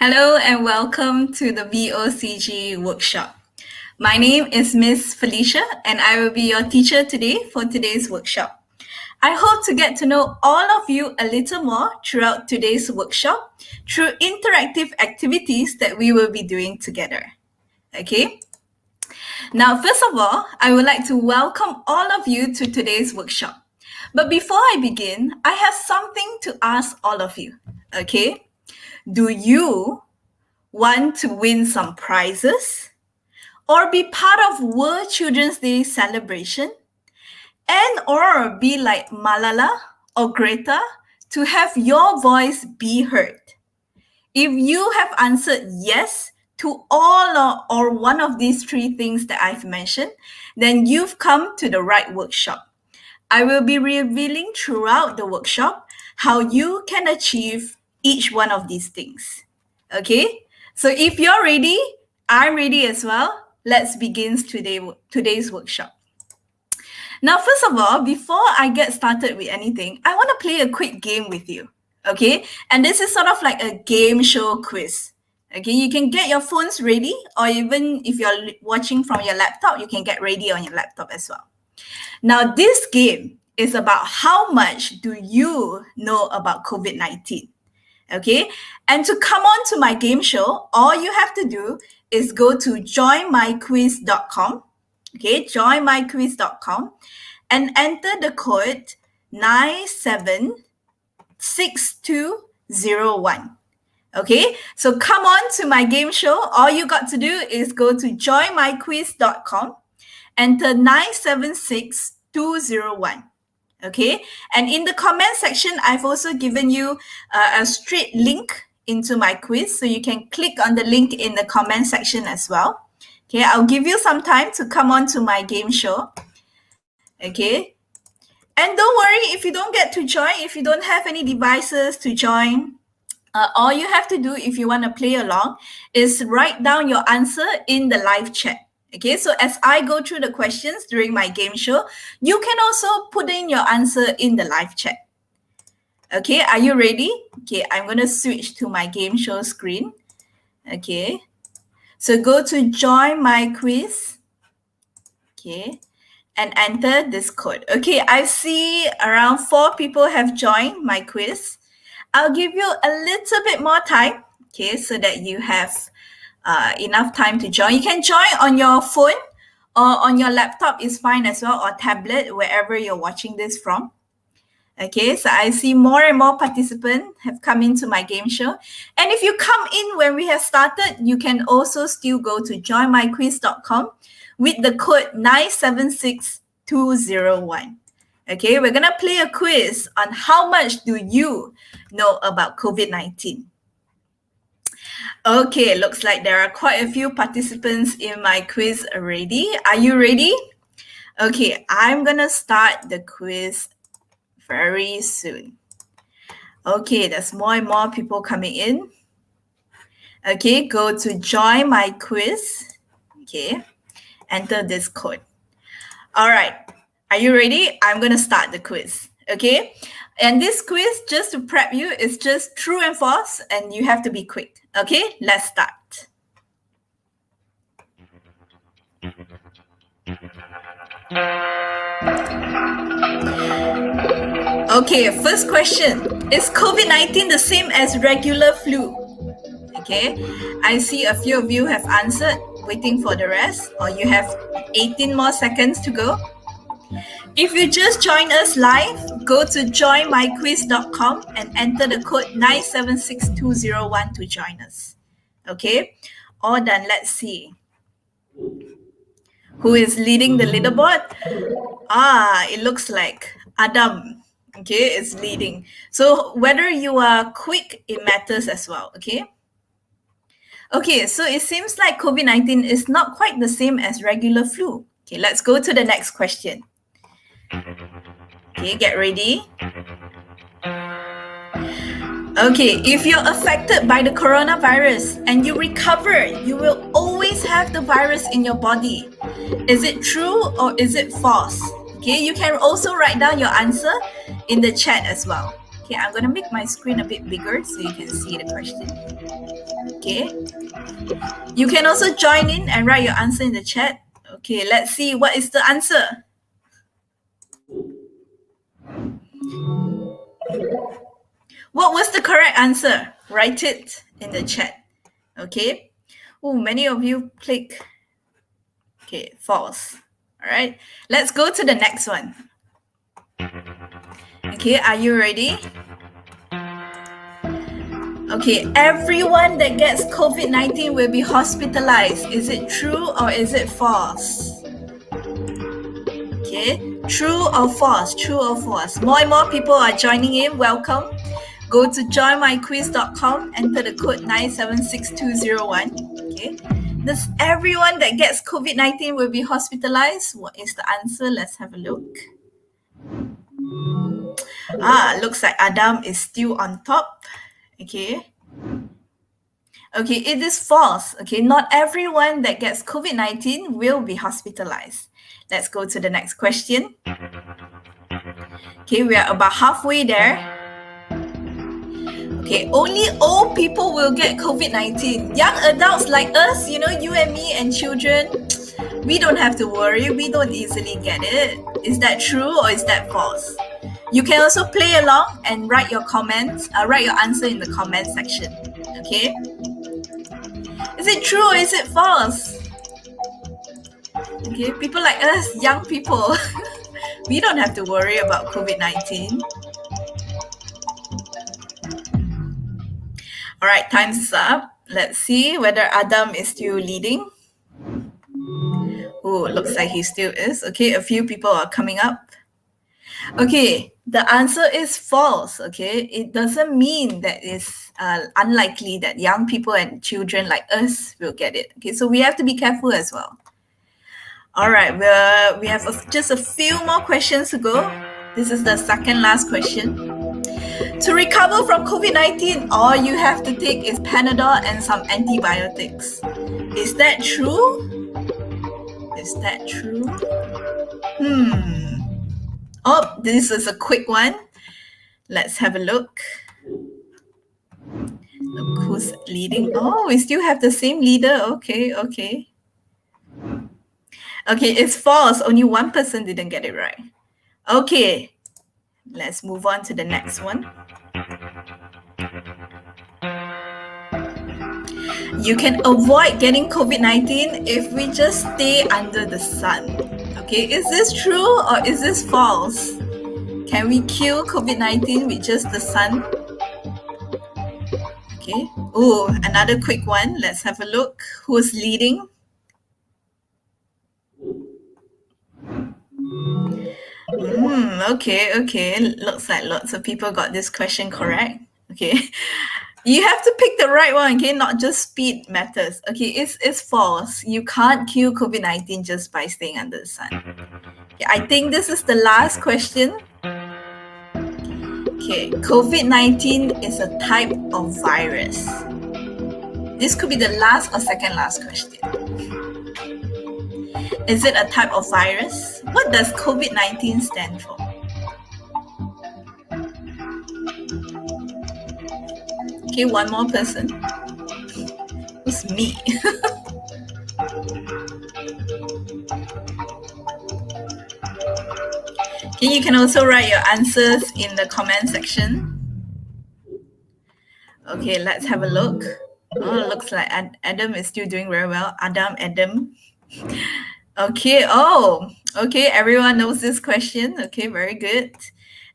Hello and welcome to the VOCG workshop. My name is Miss Felicia and I will be your teacher today for today's workshop. I hope to get to know all of you a little more throughout today's workshop through interactive activities that we will be doing together. Okay? Now, first of all, I would like to welcome all of you to today's workshop. But before I begin, I have something to ask all of you. Okay? Do you want to win some prizes or be part of World Children's Day celebration and or be like Malala or Greta to have your voice be heard? If you have answered yes to all or one of these three things that I've mentioned, then you've come to the right workshop. I will be revealing throughout the workshop how you can achieve each one of these things. Okay? So if you're ready, I'm ready as well. Let's begin today's workshop. Now, first of all, before I get started with anything, I want to play a quick game with you. Okay? And this is sort of like a game show quiz. Okay, you can get your phones ready, or even if you're watching from your laptop, you can get ready on your laptop as well. Now, this game is about how much do you know about COVID-19. Okay, and to come on to my game show, all you have to do is go to joinmyquiz.com. Okay, joinmyquiz.com and enter the code 976201. Okay, so come on to my game show. All you got to do is go to joinmyquiz.com, enter 976201. Okay, and in the comment section, I've also given you a straight link into my quiz, so you can click on the link in the comment section as well. Okay, I'll give you some time to come on to my game show. Okay, and don't worry if you don't get to join, if you don't have any devices to join. All you have to do if you want to play along is write down your answer in the live chat. Okay, so as I go through the questions during my game show, you can also put in your answer in the live chat. Okay, are you ready? Okay, I'm going to switch to my game show screen. Okay, so go to join my quiz. Okay, and enter this code. Okay, I see around 4 people have joined my quiz. I'll give you a little bit more time, okay, so that you have enough time to join. You can join on your phone or on your laptop is fine as well, or tablet, wherever you're watching this from. Okay, so I see more and more participants have come into my game show. And if you come in when we have started, you can also still go to joinmyquiz.com with the code 976201. Okay, we're going to play a quiz on how much do you know about COVID-19. Okay, looks like there are quite a few participants in my quiz already. Are you ready? Okay, I'm going to start the quiz very soon. Okay, there's more and more people coming in. Okay, go to join my quiz. Okay, enter this code. All right. Are you ready? I'm going to start the quiz, okay? And this quiz, just to prep you, is just true and false, and you have to be quick, okay? Let's start. Okay, first question. Is COVID-19 the same as regular flu? Okay, I see a few of you have answered, waiting for the rest, or you have 18 more seconds to go. If you just joined us live, go to joinmyquiz.com and enter the code 976201 to join us. Okay, all done. Let's see. Who is leading the leaderboard? It looks like Adam. Okay, is leading. So whether you are quick, it matters as well. Okay. Okay, so it seems like COVID-19 is not quite the same as regular flu. Okay, let's go to the next question. Okay, get ready. Okay, if you're affected by the coronavirus and you recover, you will always have the virus in your body. Is it true or is it false? Okay, you can also write down your answer in the chat as well. Okay, I'm gonna make my screen a bit bigger so you can see the question. Okay. You can also join in and write your answer in the chat. Okay, let's see what is the answer. What was the correct answer? Write it in the chat. Okay. Oh, many of you click. Okay, false. All right. Let's go to the next one. Okay, are you ready? Okay, everyone that gets COVID-19 will be hospitalized. Is it true or is it false? Okay, true or false? True or false? More and more people are joining in. Welcome. Go to joinmyquiz.com, enter the code 9762001. Okay, does everyone that gets COVID-19 will be hospitalized? What is the answer? Let's have a look. Looks like Adam is still on top. Okay. Okay, it is false. Okay, not everyone that gets COVID-19 will be hospitalized. Let's go to the next question. Okay, we are about halfway there. Okay, only old people will get COVID-19. Young adults like us, you and me and children, we don't have to worry. We don't easily get it. Is that true or is that false? You can also play along and write your comments, write your answer in the comment section. Okay? Is it true or is it false? Okay, people like us, young people, we don't have to worry about COVID-19. All right, time's up. Let's see whether Adam is still leading. Oh, looks like he still is. Okay, a few people are coming up. Okay, the answer is false. Okay, it doesn't mean that it's unlikely that young people and children like us will get it. Okay, so we have to be careful as well. All right, we have just a few more questions to go. This is the second last question. To recover from COVID-19, all you have to take is Panadol and some antibiotics. Is that true? Is that true? Oh, this is a quick one. Let's have a look. Look who's leading. Oh, we still have the same leader. Okay. Okay, it's false. Only one person didn't get it right. Okay, let's move on to the next one. You can avoid getting COVID-19 if we just stay under the sun. Okay, is this true or is this false? Can we kill COVID-19 with just the sun? Okay. Oh, another quick one. Let's have a look. Who's leading? Okay. Looks like lots of people got this question correct. Okay. You have to pick the right one, okay? Not just speed matters. Okay, it's false. You can't kill COVID-19 just by staying under the sun. Okay, I think this is the last question. Okay, COVID-19 is a type of virus. This could be the last or second last question. Is it a type of virus? What does COVID-19 stand for? Okay, one more person. It's me. Okay, you can also write your answers in the comment section. Okay, let's have a look. Oh, looks like Adam is still doing very well. Adam. Okay, okay, everyone knows this question. Okay, very good.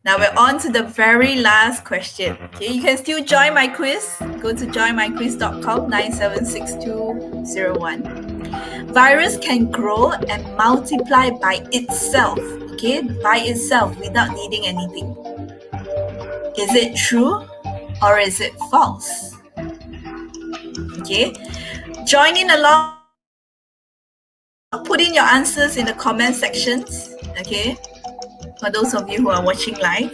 Now we're on to the very last question. Okay, you can still join my quiz. Go to joinmyquiz.com 9762001. Virus can grow and multiply by itself. Okay, by itself without needing anything. Is it true or is it false? Okay, join in along. Put in your answers in the comment sections. Okay, for those of you who are watching live.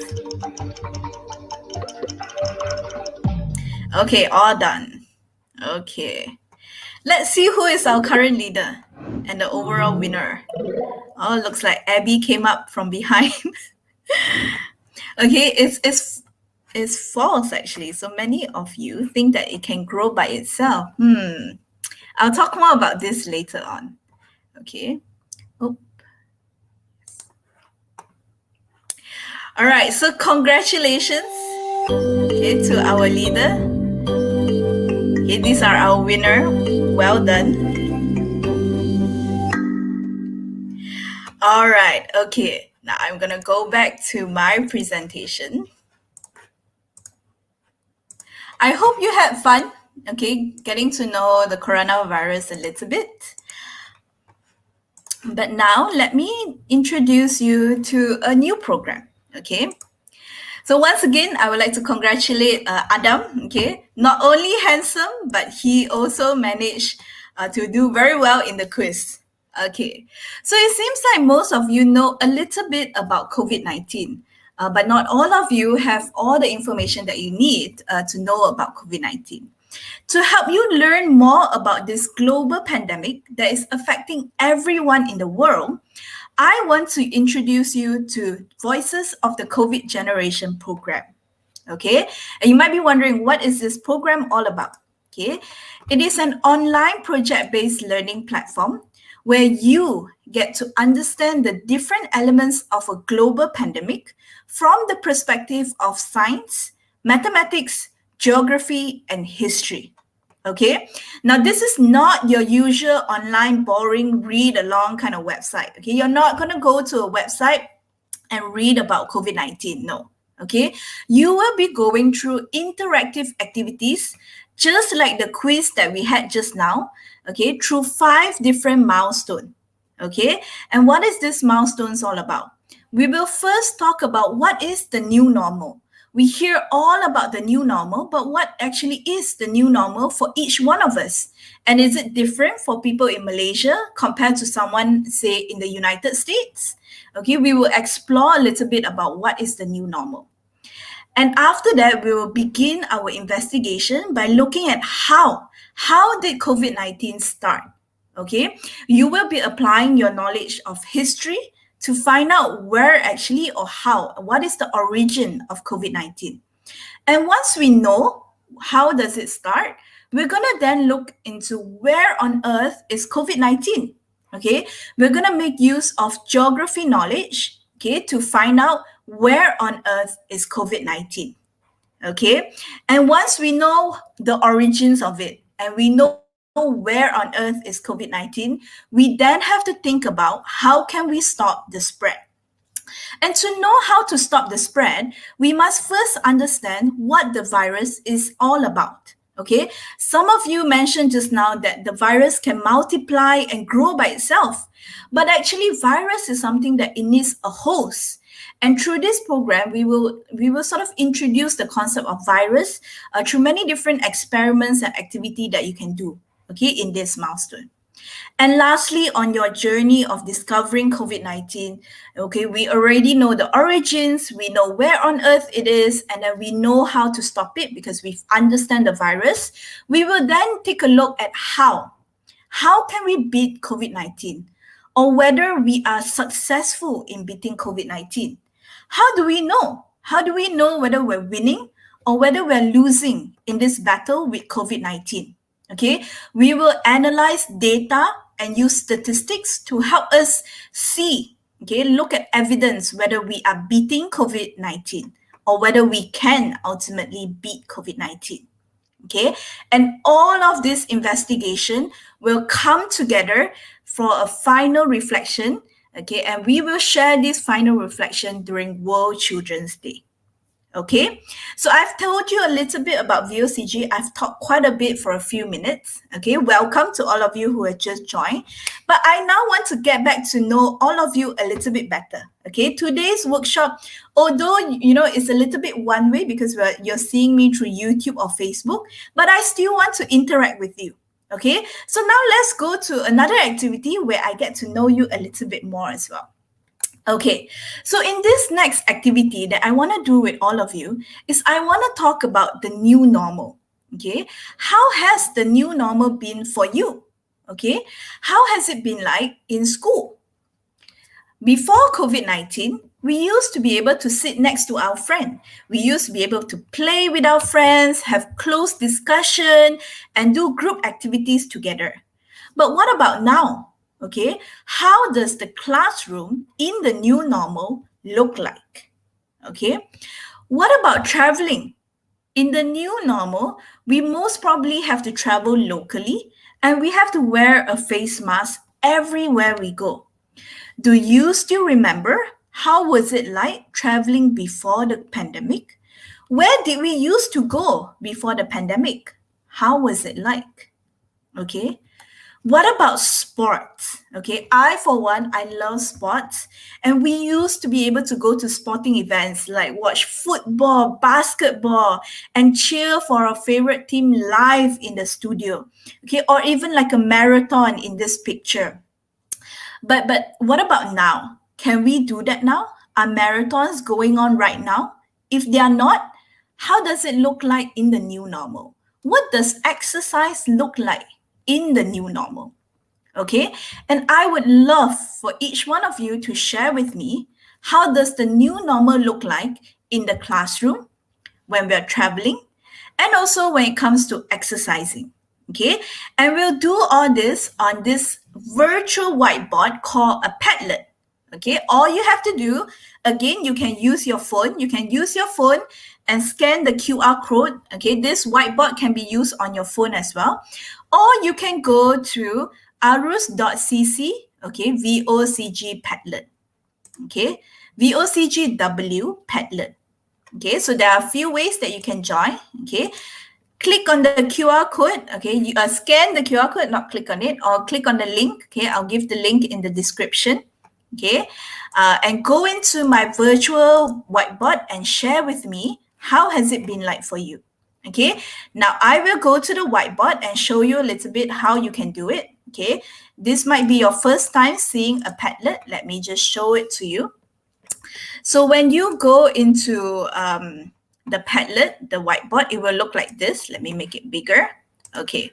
Okay, all done. Okay, let's see who is our current leader and the overall winner. Oh, looks like Abby came up from behind. Okay, it's is false, actually. So many of you think that it can grow by itself. I'll talk more about this later on. Okay. Oh. All right. So congratulations, okay, to our leader. Okay, these are our winner. Well done. All right. Okay. Now I'm gonna go back to my presentation. I hope you had fun, okay, getting to know the coronavirus a little bit. But now let me introduce you to a new program, okay? So once again, I would like to congratulate Adam, okay? Not only handsome, but he also managed to do very well in the quiz. Okay, so it seems like most of you know a little bit about COVID-19, but not all of you have all the information that you need to know about COVID-19. To help you learn more about this global pandemic that is affecting everyone in the world, I want to introduce you to Voices of the COVID Generation program. Okay, and you might be wondering, what is this program all about? Okay, it is an online project-based learning platform where you get to understand the different elements of a global pandemic from the perspective of science, mathematics, geography, and history. Okay, now this is not your usual online boring read along kind of website. Okay, you're not going to go to a website and read about COVID-19. No. Okay, you will be going through interactive activities just like the quiz that we had just now, okay, through 5 different milestones. Okay, and what is this milestones all about? We will first talk about what is the new normal. We hear all about the new normal, but what actually is the new normal for each one of us? And is it different for people in Malaysia compared to someone, say, in the United States? Okay, we will explore a little bit about what is the new normal. And after that, we will begin our investigation by looking at how did COVID-19 start? Okay, you will be applying your knowledge of history to find out where actually or how, what is the origin of COVID-19. And once we know how does it start, we're going to then look into where on earth is COVID-19. Okay, we're going to make use of geography knowledge, okay, to find out where on earth is COVID-19. Okay, and once we know the origins of it and we know where on earth is COVID-19, we then have to think about how can we stop the spread. And to know how to stop the spread, we must first understand what the virus is all about. Okay, some of you mentioned just now that the virus can multiply and grow by itself, but actually virus is something that it needs a host. And through this program, we will sort of introduce the concept of virus through many different experiments and activity that you can do, okay, in this milestone. And lastly, on your journey of discovering COVID-19, okay, we already know the origins, we know where on earth it is, and then we know how to stop it because we understand the virus. We will then take a look at how can we beat COVID-19, or whether we are successful in beating COVID-19. How do we know? How do we know whether we're winning or whether we're losing in this battle with COVID-19? Okay, we will analyze data and use statistics to help us see, okay, look at evidence whether we are beating COVID-19 or whether we can ultimately beat COVID-19. Okay, and all of this investigation will come together for a final reflection, okay, and we will share this final reflection during World Children's Day. Okay, so I've told you a little bit about VOCG. I've talked quite a bit for a few minutes. Okay, welcome to all of you who have just joined. But I now want to get back to know all of you a little bit better. Okay, today's workshop, although it's a little bit one way because you're seeing me through YouTube or Facebook, but I still want to interact with you. Okay, so now let's go to another activity where I get to know you a little bit more as well. Okay, so in this next activity that I want to do with all of you is I want to talk about the new normal. Okay, how has the new normal been for you? Okay, how has it been like in school? Before COVID-19, We used to be able to sit next to our friend. We used to be able to play with our friends, have close discussion, and do group activities together. But what about now? Okay, how does the classroom in the new normal look like? Okay, what about traveling? In the new normal, we most probably have to travel locally and we have to wear a face mask everywhere we go. Do you still remember how was it like traveling before the pandemic? Where did we used to go before the pandemic? How was it like? Okay. What about sports? Okay, I for one, I love sports, and we used to be able to go to sporting events like watch football, basketball, and cheer for our favorite team live in the studio. Okay, or even like a marathon in this picture. But what about now? Can we do that now? Are marathons going on right now? If they are not, how does it look like in the new normal? What does exercise look like in the new normal? Okay, and I would love for each one of you to share with me how does the new normal look like in the classroom when we are traveling and also when it comes to exercising. Okay, and we'll do all this on this virtual whiteboard called a Padlet. Okay, all you have to do, again, you can use your phone. You can use your phone and scan the QR code. Okay, this whiteboard can be used on your phone as well. Or you can go to arus.cc, okay, VOCG Padlet. Okay, VOCGW Padlet. Okay, so there are a few ways that you can join. Okay, click on the QR code. Okay, you scan the QR code, not click on it, or click on the link. Okay, I'll give the link in the description. Okay, and go into my virtual whiteboard and share with me how has it been like for you. Okay, now I will go to the whiteboard and show you a little bit how you can do it. Okay, this might be your first time seeing a Padlet. Let me just show it to you. So when you go into the Padlet, the whiteboard, it will look like this. Let me make it bigger. Okay.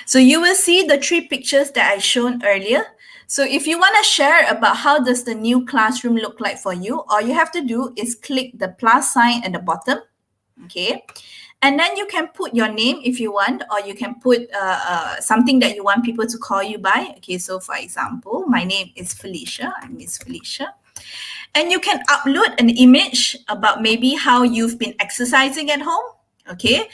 So you will see the three pictures that I shown earlier. So if you want to share about how does the new classroom look like for you, all you have to do is click the plus sign at the bottom. Okay. And then you can put your name if you want, or you can put something that you want people to call you by. Okay. So for example, my name is Felicia. I'm Miss Felicia. And you can upload an image about maybe how you've been exercising at home, okay?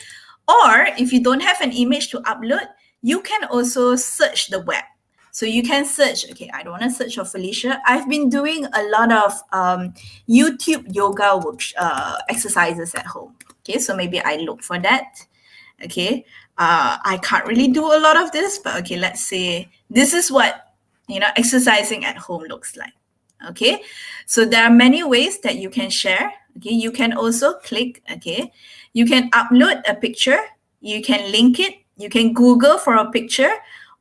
Or if you don't have an image to upload, you can also search the web. So you can search, okay, I don't want to search for Felicia. I've been doing a lot of YouTube yoga exercises at home. Okay, so maybe I look for that. Okay, I can't really do a lot of this, but okay, let's say this is what, exercising at home looks like. Okay, so there are many ways that you can share. Okay, you can also click. Okay, you can upload a picture, you can link it, you can Google for a picture,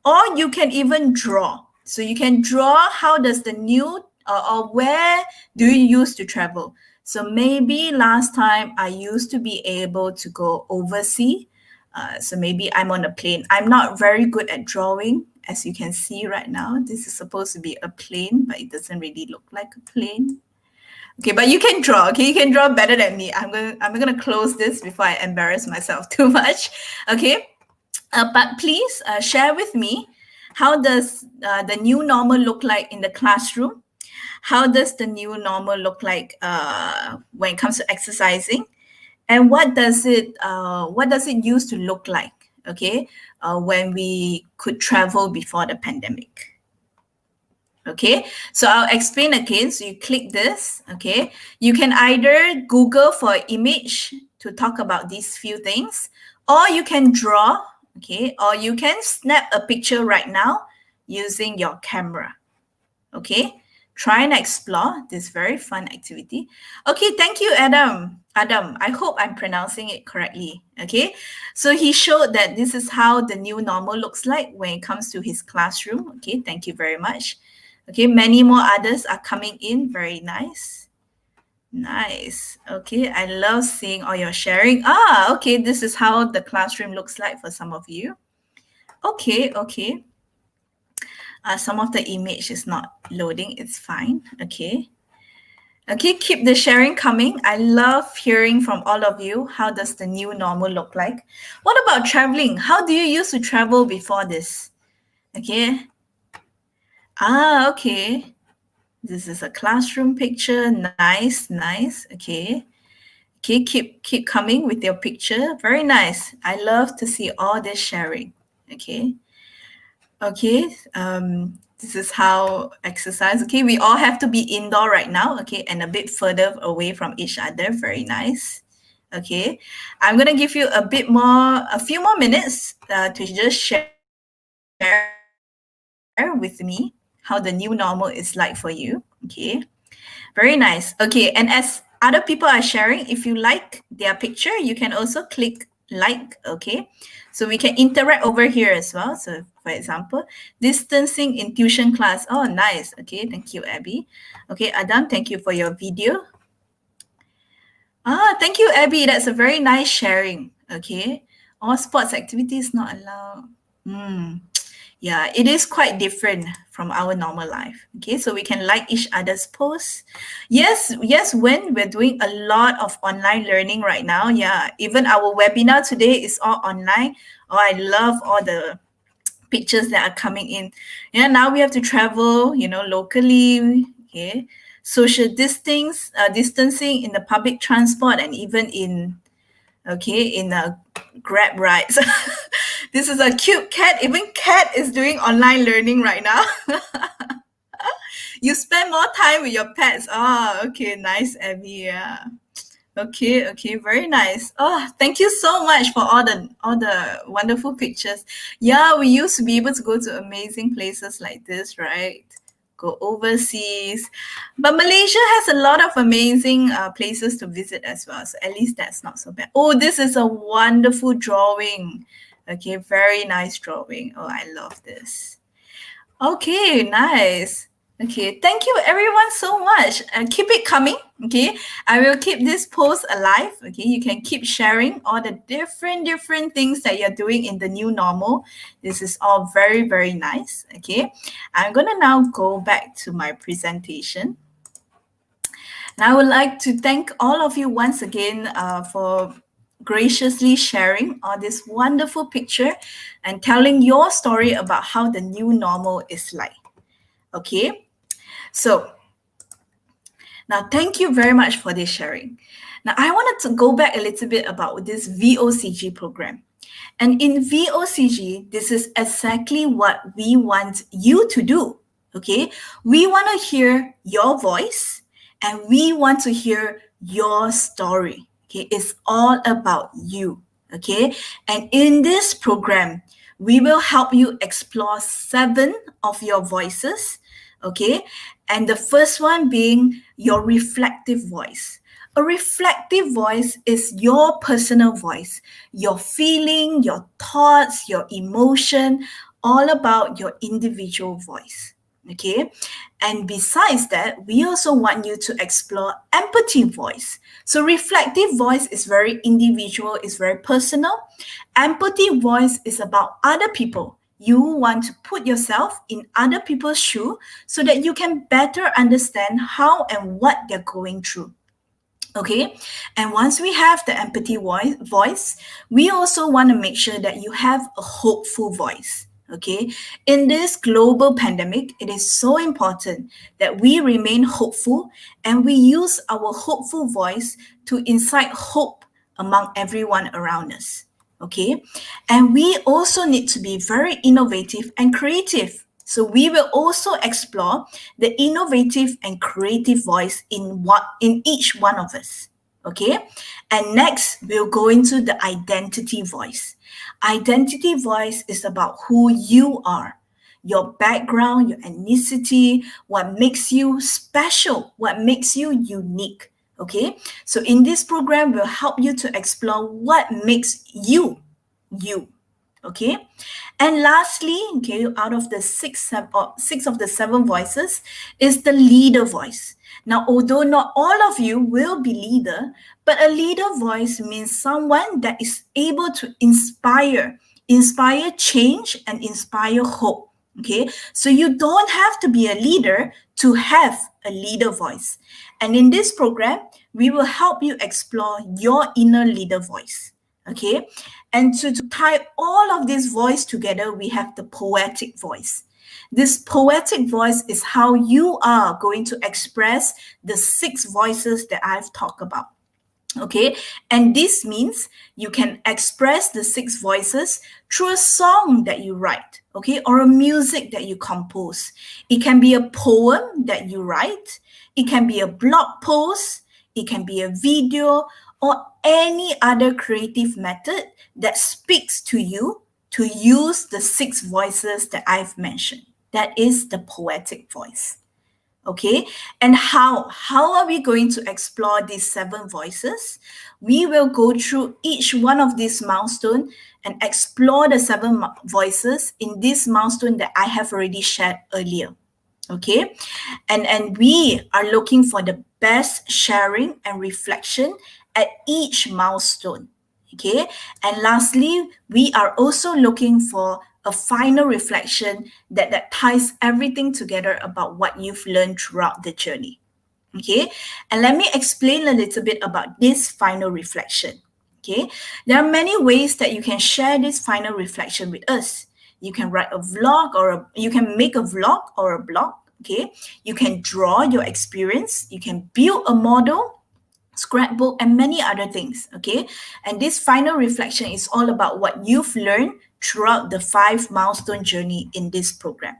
or you can even draw. So you can draw how does the new or where do you used to travel. So maybe last time I used to be able to go overseas. So maybe I'm on a plane. I'm not very good at drawing. As you can see right now, this is supposed to be a plane, but it doesn't really look like a plane. Okay, but you can draw. Okay, you can draw better than me. I'm gonna close this before I embarrass myself too much. Okay, but please share with me how does the new normal look like in the classroom? How does the new normal look like when it comes to exercising? And what does it used to look like? Okay, when we could travel before the pandemic. Okay, so I'll explain again. So you click this. Okay, you can either Google for image to talk about these few things, or you can draw. Okay, or you can snap a picture right now using your camera. Okay, try and explore this very fun activity. Okay, thank you, Adam. Adam, I hope I'm pronouncing it correctly. Okay, so he showed that this is how the new normal looks like when it comes to his classroom. Okay, thank you very much. Okay, many more others are coming in. Very nice. Nice. Okay, I love seeing all your sharing. Okay, this is how the classroom looks like for some of you. Okay. Some of the image is not loading. It's fine. Okay. Okay, keep the sharing coming. I love hearing from all of you. How does the new normal look like? What about traveling? How do you used to travel before this? Okay. Okay. This is a classroom picture. Nice, nice. Okay. Okay, keep coming with your picture. Very nice. I love to see all this sharing. Okay. Okay. This is how exercise. Okay, we all have to be indoor right now. Okay, and a bit further away from each other. Very nice. Okay, I'm gonna give you a few more minutes to just share with me how the new normal is like for you. Okay, very nice. Okay, and as other people are sharing, if you like their picture, you can also click like, okay? So we can interact over here as well. So, for example, distancing in tuition class. Oh, nice. Okay, thank you, Abby. Okay, Adam, thank you for your video. Thank you, Abby. That's a very nice sharing. Okay, all sports activities not allowed. Hmm. Yeah, it is quite different from our normal life. Okay, so we can like each other's posts. Yes, yes, when we're doing a lot of online learning right now. Yeah, even our webinar today is all online. Oh, I love all the pictures that are coming in. Yeah, now we have to travel, locally. Okay, social distancing in the public transport and even in Grab rides. This is a cute cat. Even cat is doing online learning right now. You spend more time with your pets. Okay, nice, Abby. Yeah. Okay, very nice. Oh, thank you so much for all the wonderful pictures. Yeah, we used to be able to go to amazing places like this, right? Go overseas. But Malaysia has a lot of amazing places to visit as well. So at least that's not so bad. Oh, this is a wonderful drawing. Okay, very nice drawing. Oh, I love this. Okay, nice. Okay, thank you everyone so much. Keep it coming. Okay, I will keep this post alive. Okay, you can keep sharing all the different things that you're doing in the new normal. This is all very nice. Okay, I'm gonna now go back to my presentation. And I would like to thank all of you once again for graciously sharing all this wonderful picture and telling your story about how the new normal is like. Okay, so now thank you very much for this sharing. Now I wanted to go back a little bit about this VOCG program. And in VOCG, this is exactly what we want you to do. Okay, we want to hear your voice and we want to hear your story. Okay, it's all about you. Okay, and in this program, we will help you explore 7 of your voices. Okay, and the first one being your reflective voice. A reflective voice is your personal voice, your feeling, your thoughts, your emotion, all about your individual voice. Okay. And besides that, we also want you to explore empathy voice. So reflective voice is very individual, it's very personal. Empathy voice is about other people. You want to put yourself in other people's shoe so that you can better understand how and what they're going through. Okay, and once we have the empathy voice, we also want to make sure that you have a hopeful voice. Okay, in this global pandemic, it is so important that we remain hopeful and we use our hopeful voice to incite hope among everyone around us. Okay, and we also need to be very innovative and creative. So we will also explore the innovative and creative voice in each one of us. Okay? And next, we'll go into the identity voice. Identity voice is about who you are, your background, your ethnicity, what makes you special, what makes you unique. Okay? So in this program, we'll help you to explore what makes you you. Okay, and lastly, okay, out of the six of the 7 voices is the leader voice. Now, although not all of you will be leader, but a leader voice means someone that is able to inspire change and inspire hope. Okay, so you don't have to be a leader to have a leader voice. And in this program, we will help you explore your inner leader voice. Okay. And to tie all of this voice together, we have the poetic voice. This poetic voice is how you are going to express the 6 voices that I've talked about. Okay, and this means you can express the 6 voices through a song that you write, okay, or a music that you compose. It can be a poem that you write, it can be a blog post, it can be a video, or any other creative method that speaks to you to use the 6 voices that I've mentioned. That is the poetic voice. Okay, and how are we going to explore these 7 voices? We will go through each one of these milestones and explore the 7 voices in this milestone that I have already shared earlier. Okay, and we are looking for the best sharing and reflection at each milestone. Okay, and lastly, we are also looking for a final reflection that ties everything together about what you've learned throughout the journey. Okay, and let me explain a little bit about this final reflection. Okay, there are many ways that you can share this final reflection with us. You can write a vlog you can make a vlog or a blog. Okay, you can draw your experience, you can build a model, scrapbook, and many other things. Okay, and this final reflection is all about what you've learned throughout the 5 milestone journey in this program.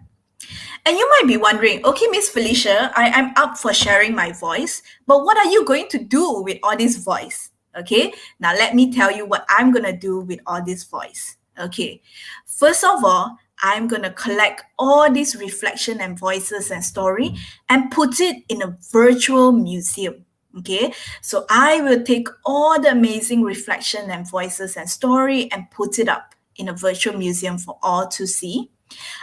And you might be wondering, okay, Miss Felicia, I'm up for sharing my voice, but what are you going to do with all this voice? Okay, now let me tell you what I'm going to do with all this voice. Okay, first of all, I'm going to collect all these reflection and voices and story and put it in a virtual museum. Okay, so I will take all the amazing reflection and voices and story and put it up in a virtual museum for all to see.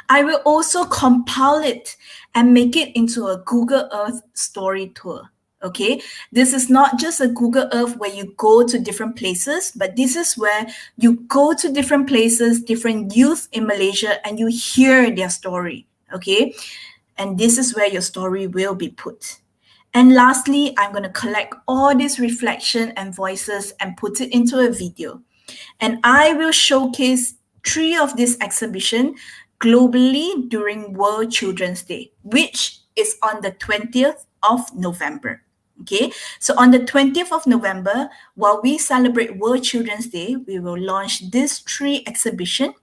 I will also compile it and make it into a Google Earth story tour. Okay, this is not just a Google Earth where you go to different places, but this is where you go to different places, different youth in Malaysia, and you hear their story. Okay, and this is where your story will be put. And lastly, I'm going to collect all this reflection and voices and put it into a video. And I will showcase 3 of this exhibition globally during World Children's Day, which is on the 20th of November. Okay, so on the 20th of November, while we celebrate World Children's Day, we will launch this 3 exhibition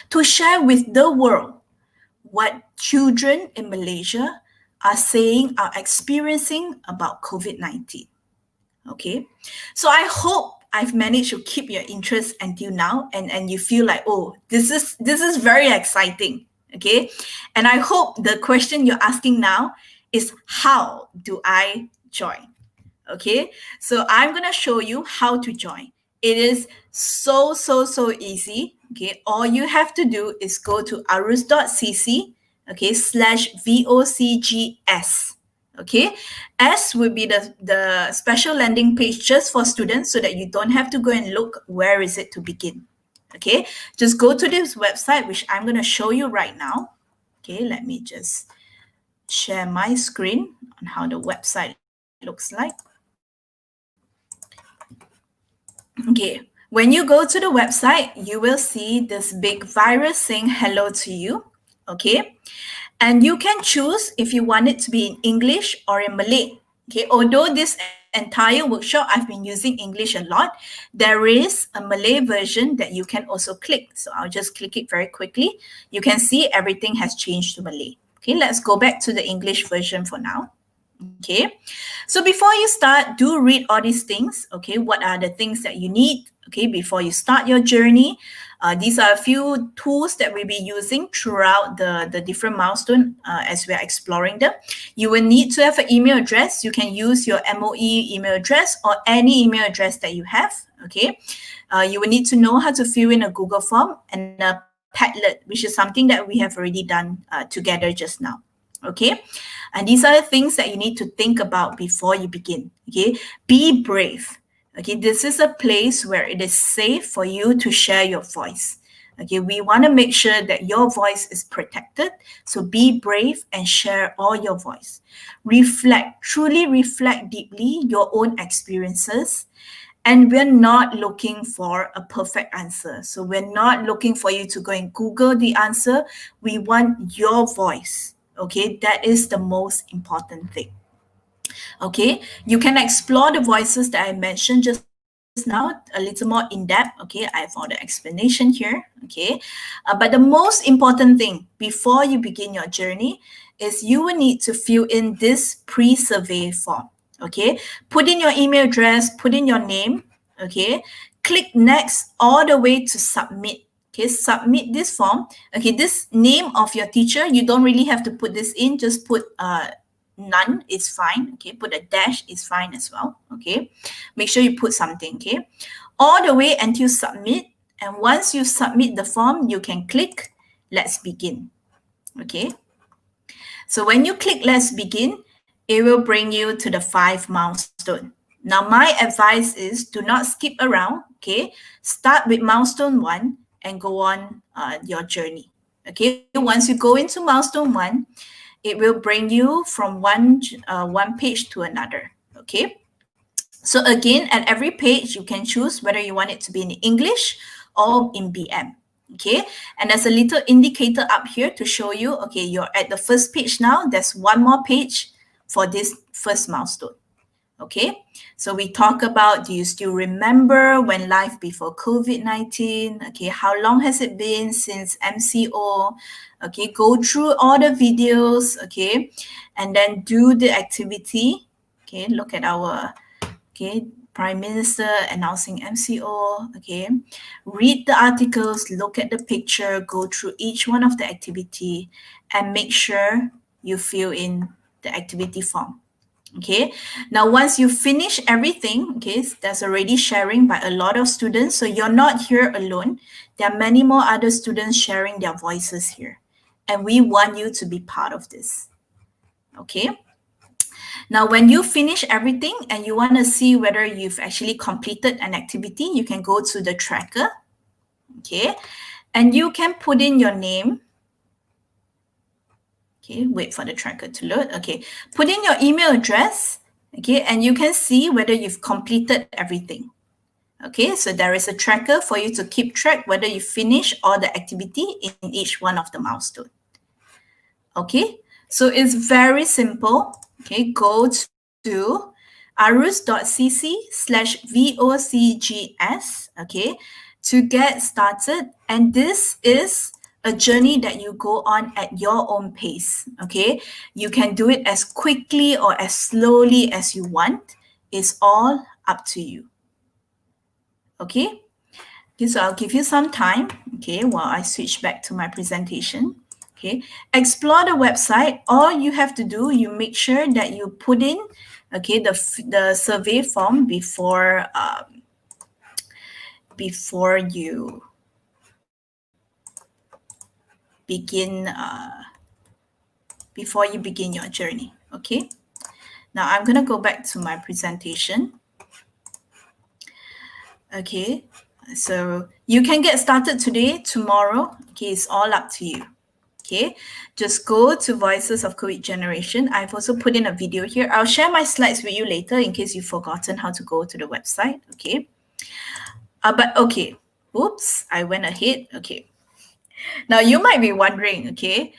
to share with the world what children in Malaysia are saying, are experiencing about COVID-19. Okay, so I hope I've managed to keep your interest until now, and you feel like, oh, this is very exciting. Okay, and I hope the question you're asking now is, how do I join? Okay, so I'm gonna show you how to join. It is so easy. Okay, all you have to do is go to arus.cc, okay, /VOCGS. Okay, S will be the special landing page just for students, so that you don't have to go and look where is it to begin. Okay, just go to this website, which I'm going to show you right now. Okay, let me just share my screen on how the website looks like. Okay, when you go to the website, you will see this big virus saying hello to you. Okay, and you can choose if you want it to be in English or in Malay. Okay, although this entire workshop I've been using English a lot, there is a Malay version that you can also click. So I'll just click it very quickly. You can see everything has changed to Malay. Okay, let's go back to the English version for now. Okay, so before you start, do read all these things. Okay, what are the things that you need? Okay, before you start your journey. These are a few tools that we'll be using throughout the different milestones as we're exploring them. You will need to have an email address. You can use your MOE email address or any email address that you have. Okay, you will need to know how to fill in a Google form and a Padlet, which is something that we have already done together just now. Okay, and these are the things that you need to think about before you begin. Okay, be brave. Okay, this is a place where it is safe for you to share your voice. Okay, we want to make sure that your voice is protected. So be brave and share all your voice. Reflect, truly reflect deeply your own experiences. And we're not looking for a perfect answer. So we're not looking for you to go and Google the answer. We want your voice. Okay, that is the most important thing. Okay, you can explore the voices that I mentioned just now a little more in depth. Okay, I have all the explanation here. Okay, but the most important thing before you begin your journey is you will need to fill in this pre-survey form. Okay, put in your email address, put in your name. Okay, click next all the way to submit. Okay, submit this form. Okay, this name of your teacher, you don't really have to put this in, just put none is fine. Okay, put a dash is fine as well. Okay, make sure you put something. Okay, all the way until submit. And once you submit the form, you can click let's begin. Okay, so when you click let's begin, it will bring you to the 5 milestone. Now my advice is do not skip around. Okay, start with milestone 1 and go on your journey. Okay, once you go into milestone 1, it will bring you from one page to another. Okay, so again, at every page you can choose whether you want it to be in English or in BM. Okay, and there's a little indicator up here to show you, okay, you're at the first page now. There's one more page for this first milestone. Okay, so we talk about, do you still remember when life before COVID-19? Okay, how long has it been since MCO? Okay, go through all the videos. Okay, and then do the activity. Okay, look at our Prime Minister announcing MCO. Okay, read the articles, look at the picture, go through each one of the activity, and make sure you fill in the activity form. Okay, now once you finish everything, okay, there's already sharing by a lot of students, so you're not here alone. There are many more other students sharing their voices here, and we want you to be part of this. Okay, now when you finish everything and you want to see whether you've actually completed an activity, you can go to the tracker. Okay, and you can put in your name. Okay, wait for the tracker to load. Okay, put in your email address. Okay, and you can see whether you've completed everything. Okay, so there is a tracker for you to keep track whether you finish all the activity in each one of the milestone. Okay, so it's very simple. Okay, go to arus.cc/VOCGS, okay, to get started. And this is a journey that you go on at your own pace. Okay, you can do it as quickly or as slowly as you want. It's all up to you. Okay, so I'll give you some time, okay, while I switch back to my presentation. Okay, explore the website. All you have to do, you make sure that you put in, okay, the survey form before you begin your journey. Okay, now I'm gonna go back to my presentation. Okay, so you can get started today, tomorrow. Okay, it's all up to you. Okay, just go to Voices of COVID Generation. I've also put in a video here. I'll share my slides with you later in case you've forgotten how to go to the website. Okay, but okay, oops, I went ahead. Okay, now you might be wondering, okay,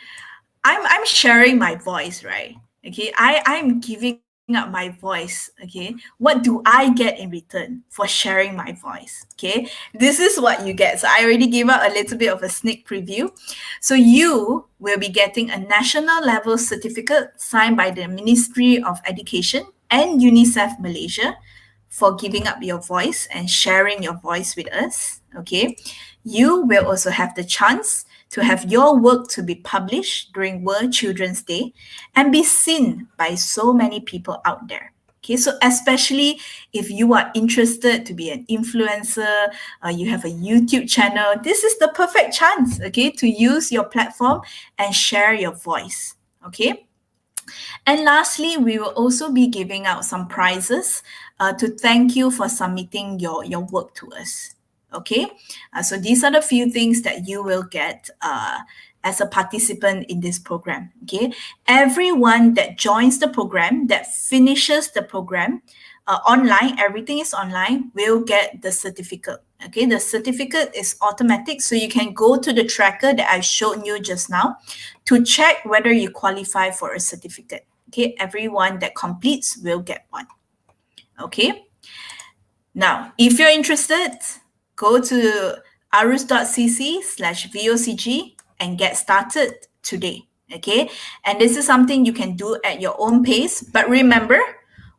I'm sharing my voice, right? Okay, I'm giving up my voice. Okay, what do I get in return for sharing my voice? Okay, this is what you get. So I already gave out a little bit of a sneak preview. So you will be getting a national level certificate signed by the Ministry of Education and UNICEF Malaysia for giving up your voice and sharing your voice with us. Okay, you will also have the chance to have your work to be published during World Children's Day and be seen by so many people out there. Okay, so especially if you are interested to be an influencer, you have a YouTube channel, this is the perfect chance, okay, to use your platform and share your voice. Okay. And lastly, we will also be giving out some prizes to thank you for submitting your work to us. Okay, so these are the few things that you will get as a participant in this program. Okay, everyone that joins the program, that finishes the program online, everything is online, will get the certificate. Okay, the certificate is automatic, so you can go to the tracker that I showed you just now to check whether you qualify for a certificate. Okay, everyone that completes will get one. Okay, now if you're interested, go to arus.cc/VOCG and get started today. Okay, and this is something you can do at your own pace. But remember,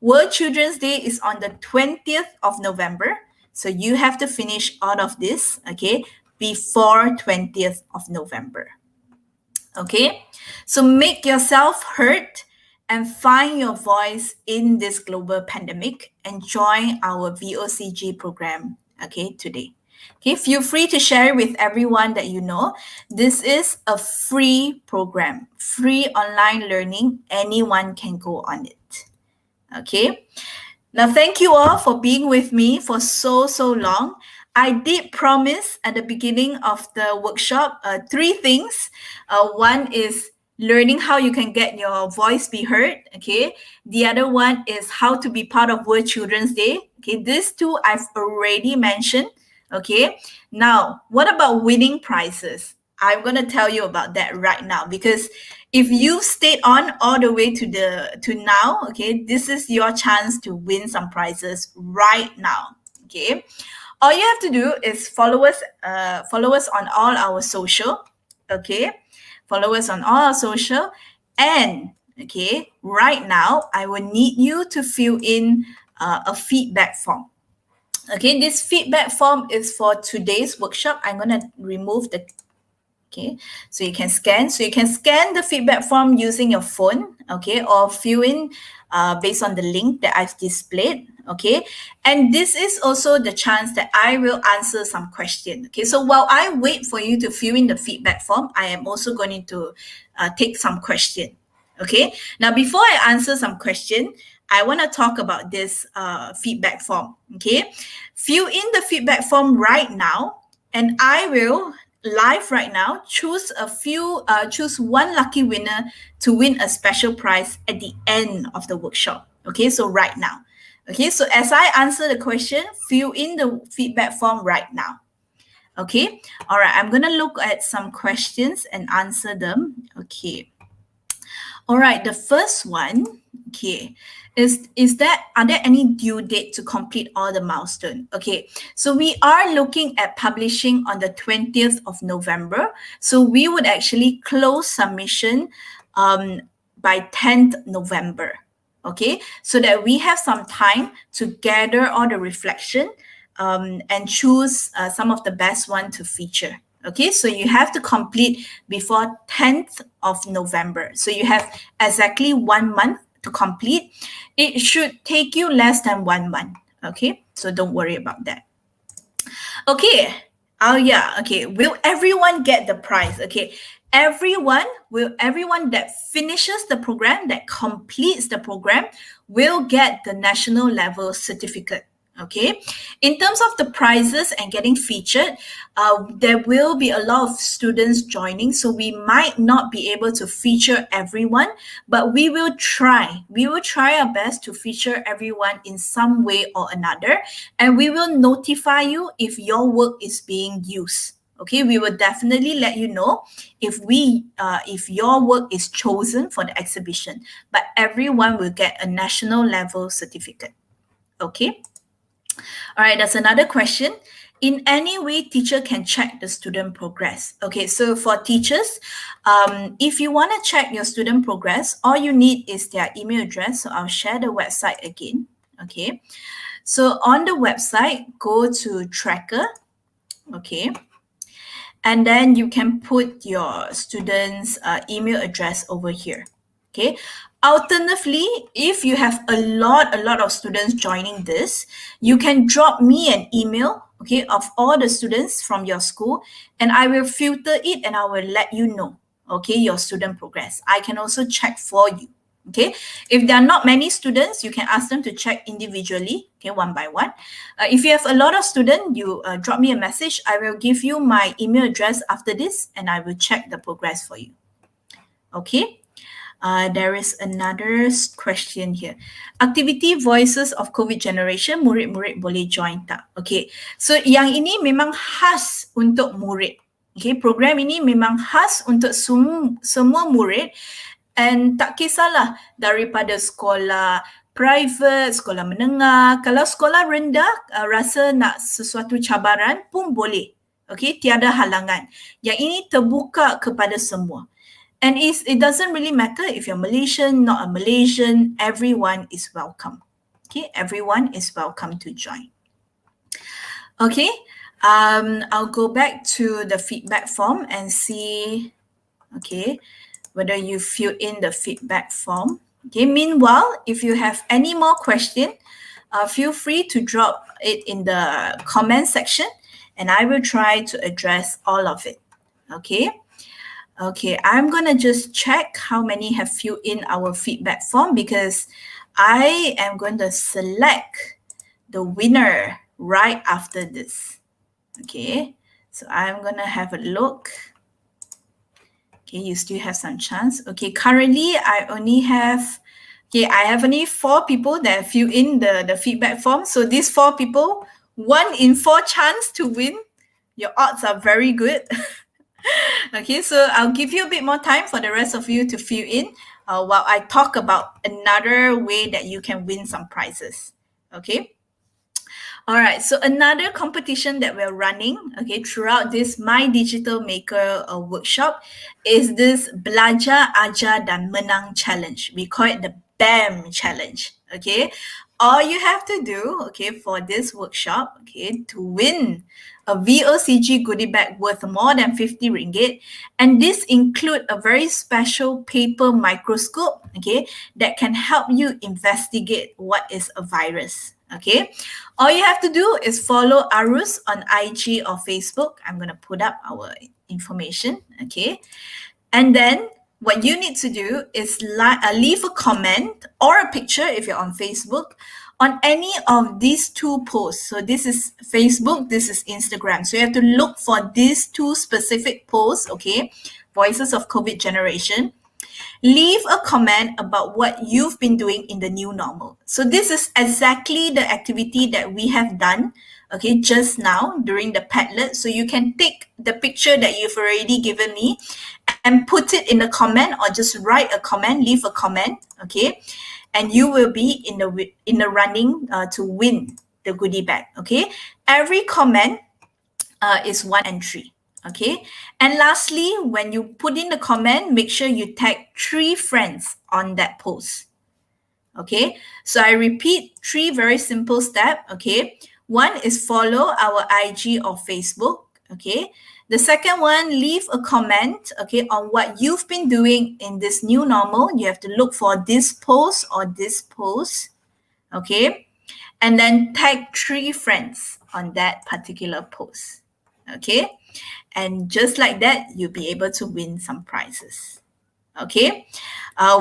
World Children's Day is on the 20th of November. So you have to finish all of this, okay, before 20th of November. Okay, so make yourself heard and find your voice in this global pandemic and join our VOCG program, okay, today. Okay, feel free to share it with everyone that you know. This is a free program, free online learning. Anyone can go on it. Okay. Now, thank you all for being with me for so long. I did promise at the beginning of the workshop 3 things. One is learning how you can get your voice be heard. Okay. The other one is how to be part of World Children's Day. Okay. These 2 I've already mentioned. Okay. Now, what about winning prizes? I'm going to tell you about that right now, because if you stayed on all the way to now, okay, this is your chance to win some prizes right now. Okay, all you have to do is follow us on all our social. Okay, follow us on all our social, and okay, right now I will need you to fill in a feedback form. Okay, this feedback form is for today's workshop. I'm going to remove the okay, so you can scan the feedback form using your phone, okay, or fill in based on the link that I've displayed. Okay, and this is also the chance that I will answer some question. Okay, so while I wait for you to fill in the feedback form, I am also going to take some question. Okay, now before I answer some question, I want to talk about this feedback form. Okay, fill in the feedback form right now, and I will live right now choose one lucky winner to win a special prize at the end of the workshop. Okay, so right now. Okay, so as I answer the question, fill in the feedback form right now. Okay, all right, I'm gonna look at some questions and answer them. Okay, all right, the first one, okay, are there any due date to complete all the milestone? Okay, so we are looking at publishing on the 20th of November. So we would actually close submission by 10th November. Okay, so that we have some time to gather all the reflection and choose some of the best one to feature. Okay, so you have to complete before 10th of November. So you have exactly 1 month to complete. It should take you less than 1 month. Okay, so don't worry about that. Okay, oh yeah, okay, will everyone get the prize? Okay, everyone that finishes the program, that completes the program, will get the national level certificate. Okay, in terms of the prizes and getting featured, there will be a lot of students joining, so we might not be able to feature everyone, but we will try our best to feature everyone in some way or another, and we will notify you if your work is being used. Okay, we will definitely let you know if your work is chosen for the exhibition, but everyone will get a national level certificate. Okay. All right, that's another question. In any way, teacher can check the student progress. Okay, so for teachers, if you want to check your student progress, all you need is their email address. So I'll share the website again. Okay, so on the website, go to tracker. Okay, and then you can put your student's email address over here. Okay. Alternatively, if you have a lot of students joining this, you can drop me an email, okay, of all the students from your school, and I will filter it and I will let you know, okay, your student progress. I can also check for you. Okay, if there are not many students, you can ask them to check individually, okay, one by one. If you have a lot of students, you drop me a message. I will give you my email address after this, and I will check the progress for you. Okay. There is another question here. Activity Voices of COVID Generation, murid-murid boleh join tak? Okay, so yang ini memang khas untuk murid. Okay, program ini memang khas untuk semua murid, and tak kisahlah daripada sekolah private, sekolah menengah. Kalau sekolah rendah rasa nak sesuatu cabaran pun boleh. Okay, tiada halangan. Yang ini terbuka kepada semua. And it doesn't really matter if you're Malaysian, not a Malaysian, everyone is welcome. Okay, everyone is welcome to join. Okay, I'll go back to the feedback form and see, okay, whether you fill in the feedback form. Okay, meanwhile, if you have any more question, feel free to drop it in the comment section and I will try to address all of it. Okay. Okay, I'm going to just check how many have filled in our feedback form because I am going to select the winner right after this. Okay, so I'm going to have a look. Okay, you still have some chance. Okay, currently I have only 4 people that fill in the feedback form. So these 4 people, 1 in 4 chance to win. Your odds are very good. Okay, so I'll give you a bit more time for the rest of you to fill in while I talk about another way that you can win some prizes. Okay. All right, so another competition that we're running, okay, throughout this My Digital Maker workshop is this Belajar, Ajar dan Menang Challenge. We call it the BAM Challenge, okay? All you have to do, okay, for this workshop, okay, to win a VOCG goodie bag worth more than 50 ringgit, and this include a very special paper microscope, okay, that can help you investigate what is a virus. Okay, all you have to do is follow Arus on IG or Facebook. I'm going to put up our information. Okay, and then what you need to do is leave a comment or a picture if you're on Facebook on any of these 2 posts. So this is Facebook, this is Instagram. So you have to look for these 2 specific posts. Okay, Voices of COVID Generation. Leave a comment about what you've been doing in the new normal. So this is exactly the activity that we have done, okay, just now during the Padlet. So you can take the picture that you've already given me and put it in the comment, or just write a comment, leave a comment, okay, and you will be in the running to win the goodie bag. Okay, every comment is 1 entry. Okay, and lastly, when you put in the comment, make sure you tag 3 friends on that post. Okay, so I repeat 3 very simple steps. Okay, 1 is follow our IG or Facebook. Okay, the second one, leave a comment, okay, on what you've been doing in this new normal. You have to look for this post or this post. Okay, and then tag 3 friends on that particular post. Okay, and just like that, you'll be able to win some prizes. Okay,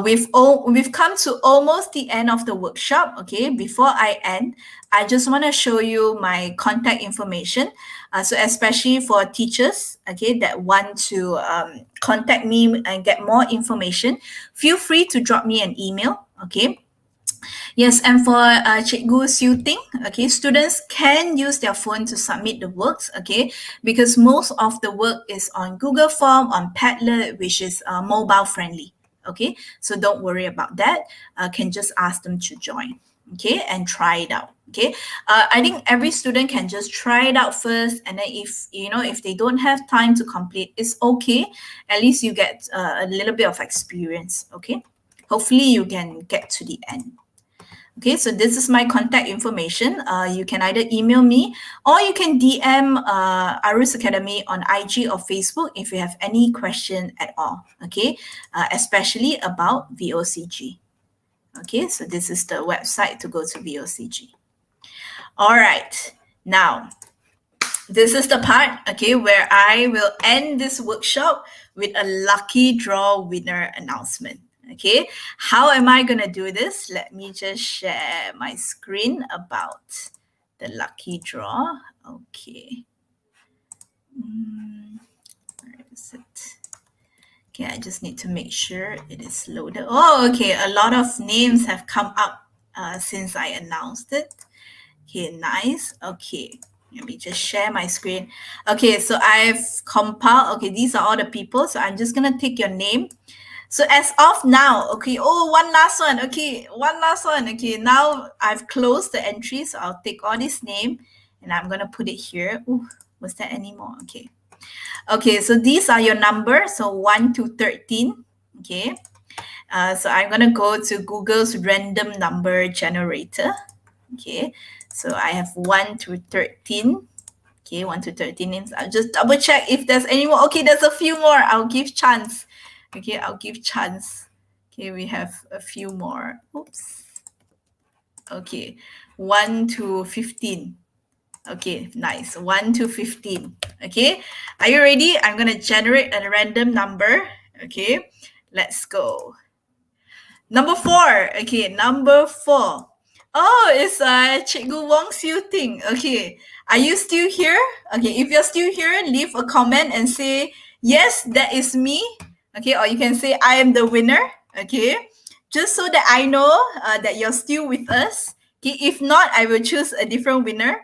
we've come to almost the end of the workshop. Okay, before I end, I just want to show you my contact information. So especially for teachers, okay, that want to contact me and get more information, feel free to drop me an email. Okay. Yes, and for Cikgu Siu Ting, okay, students can use their phone to submit the works, okay, because most of the work is on Google Form, on Padlet, which is mobile friendly, okay, so don't worry about that. Can just ask them to join, okay, and try it out. Okay, I think every student can just try it out first, and then if they don't have time to complete, it's okay. At least you get a little bit of experience. Okay, hopefully you can get to the end. Okay, so this is my contact information. You can either email me or you can DM Arus Academy on IG or Facebook if you have any question at all. Okay, especially about VOCG. Okay, so this is the website to go to VOCG. All right, now this is the part, okay, where I will end this workshop with a lucky draw winner announcement. Okay, how am I going to do this? Let me just share my screen about the lucky draw. Okay. Where is it? Okay, I just need to make sure it is loaded. Oh, okay, a lot of names have come up since I announced it. Okay, nice. Okay, let me just share my screen. Okay, so I've compiled, okay, these are all the people. So I'm just gonna take your name. So as of now, okay, oh, one last one. Okay, one last one. Okay, now I've closed the entry. So I'll take all this name and I'm gonna put it here. Ooh, was there any more? Okay. Okay, so these are your numbers. So 1 to 13. Okay. So I'm gonna go to Google's random number generator. Okay, so I have 1 to 13. Okay, 1 to 13 names. I'll just double check if there's any more. Okay, there's a few more. I'll give chance. Okay, I'll give chance. Okay, we have a few more. Oops. Okay, 1 to 15. Okay, nice. 1 to 15. Okay, are you ready? I'm going to generate a random number. Okay, let's go. Number 4. Okay, number 4. Oh, it's Cikgu Wong Siu Ting. Okay, are you still here? Okay, if you're still here, leave a comment and say, yes, that is me. Okay, or you can say, I am the winner. Okay, just so that I know that you're still with us. Okay, if not, I will choose a different winner.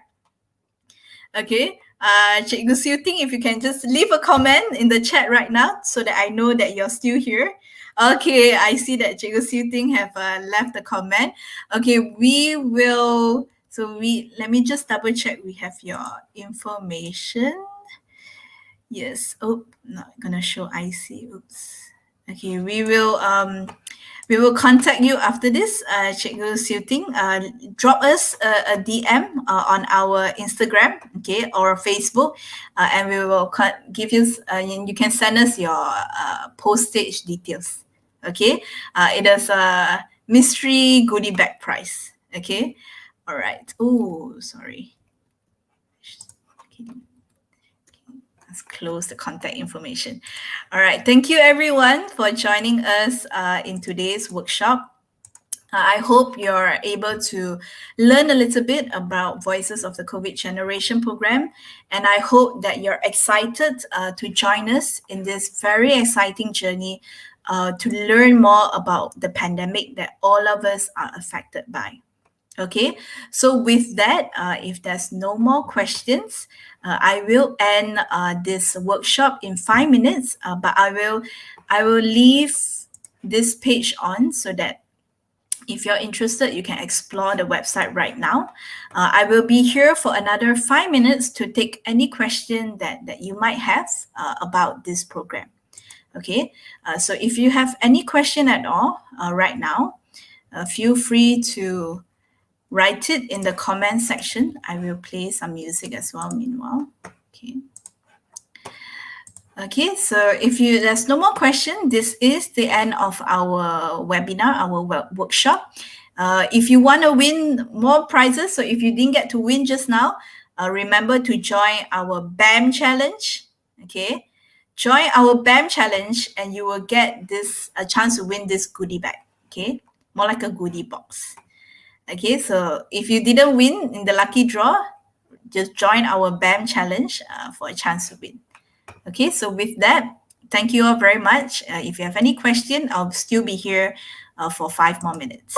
Okay, Cikgu Siu Ting, if you can just leave a comment in the chat right now so that I know that you're still here. Okay, I see that Cikgu Siu Ting have left a comment. Okay, we will, let me just double check we have your information. Yes, oh, not gonna show IC, oops. Okay, we will contact you after this, Cikgu Siu Ting. Drop us a DM on our Instagram, okay, or Facebook, and we will give you, you can send us your postage details, okay? It is a mystery goodie bag prize, okay? All right. Oh, sorry. Okay. Let's close the contact information. All right. Thank you, everyone, for joining us in today's workshop. I hope you're able to learn a little bit about Voices of the COVID Generation program. And I hope that you're excited to join us in this very exciting journey to learn more about the pandemic that all of us are affected by. Okay, so with that, if there's no more questions, I will end this workshop in 5 minutes. But I will leave this page on so that if you're interested, you can explore the website right now. I will be here for another 5 minutes to take any question that you might have about this program. Okay, so if you have any question at all right now, feel free to write it in the comment section. I will play some music as well meanwhile. Okay, so if there's no more question, this is the end of our webinar, our workshop. If you want to win more prizes, so if you didn't get to win just now, remember to join our BAM challenge. Okay, join our BAM challenge and you will get a chance to win this goodie bag. Okay, more like a goodie box. Okay, so if you didn't win in the lucky draw, just join our BAM challenge for a chance to win. Okay, so with that, thank you all very much. If you have any question, I'll still be here for 5 more minutes.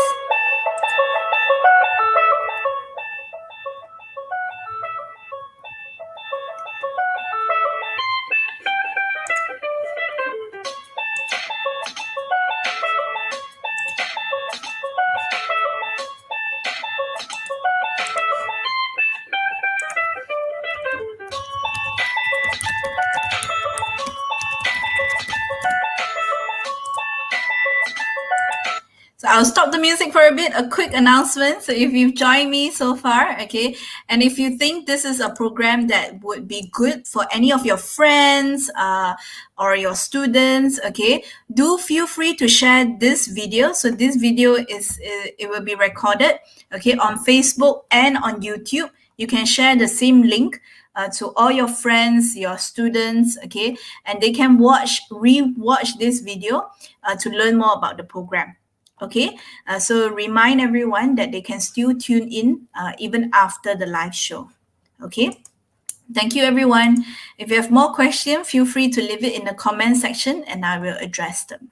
So I'll stop the music for a bit, a quick announcement. So if you've joined me so far, okay, and if you think this is a program that would be good for any of your friends or your students, okay, do feel free to share this video. So this video it will be recorded, okay, on Facebook and on YouTube. You can share the same link to all your friends, your students, okay, and they can re-watch this video to learn more about the program. Okay, so remind everyone that they can still tune in even after the live show. Okay, thank you, everyone. If you have more questions, feel free to leave it in the comment section and I will address them.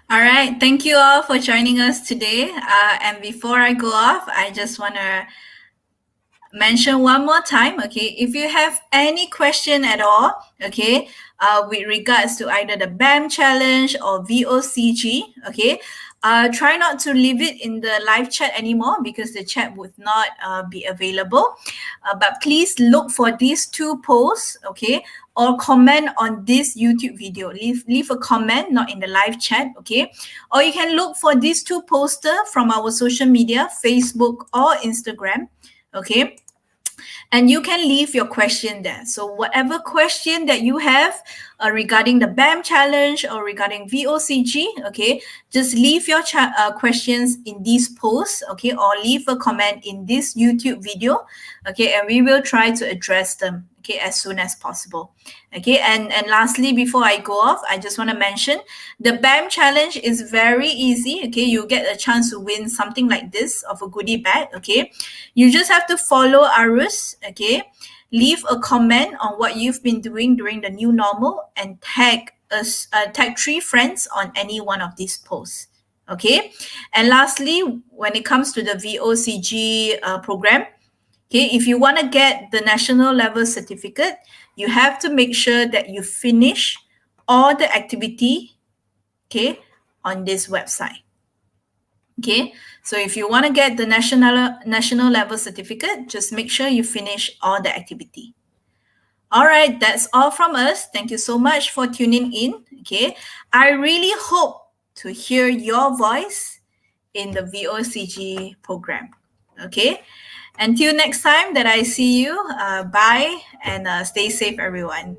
All right. Thank you all for joining us today. And before I go off, I just want to mention one more time, okay, if you have any question at all, okay, with regards to either the BAM challenge or VOCG, okay, try not to leave it in the live chat anymore because the chat would not be available. But please look for these two posts, okay, or comment on this YouTube video. Leave a comment, not in the live chat, okay? Or you can look for these two posters from our social media, Facebook or Instagram, okay? And you can leave your question there. So whatever question that you have regarding the BAM challenge or regarding VOCG, okay, just leave your questions in these posts, okay, or leave a comment in this YouTube video, okay, and we will try to address them, okay, as soon as possible. Okay, and lastly, before I go off, I just want to mention the BAM challenge is very easy. Okay, you get a chance to win something like this of a goodie bag. Okay, you just have to follow Arus. Okay, leave a comment on what you've been doing during the new normal and tag us, tag 3 friends on any one of these posts. Okay, and lastly, when it comes to the VOCG program, okay, if you want to get the national level certificate, you have to make sure that you finish all the activity, okay, on this website. Okay, so if you want to get the national level certificate, just make sure you finish all the activity. All right, that's all from us. Thank you so much for tuning in. Okay, I really hope to hear your voice in the VOCG program. Okay, until next time that I see you, bye and stay safe, everyone.